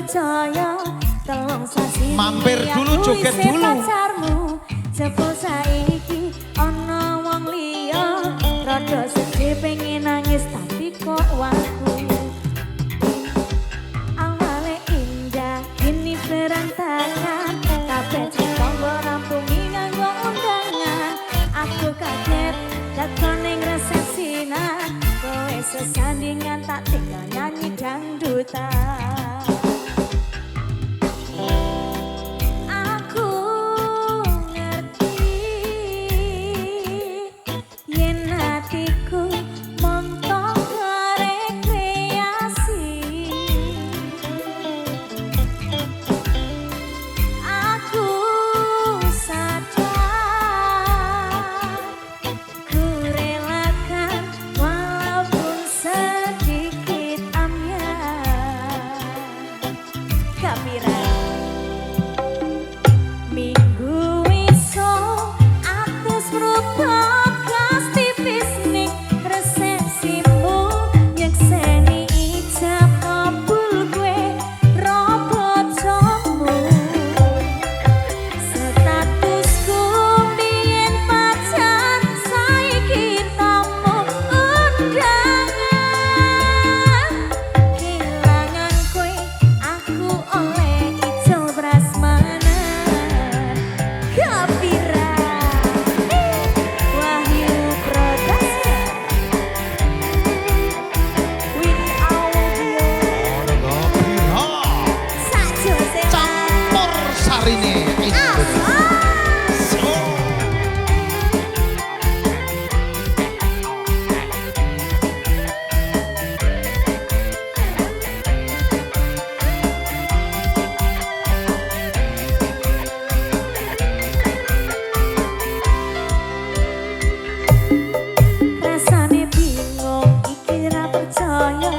percaya tolong sasi mampir dulu joget dulu pacarmu jebul saiki ana wong liya rada sedih pengen nangis tapi kok waku awale indah kini berantakan kabeh ditonggo rampungi nganggo undangan aku kaget datang ning resepsinan kowe sesandingan tak tinggal nyanyi dangdutan. Aku ngerti yen hatiku montok rekreasi. Aku sadar ku relakan walaupun sedikit amyan. Kapiran minggu iso atus podcast tipis ning resepsimu nyekseni ijab kabul gue robot jomu statusku biyen pacar saiki tamu undangan kehilangan kowe aku oleh ijo prasmanan Gapira Wahyu Production Win Audio Sajo campur sarine rasane bingung iki ra percaya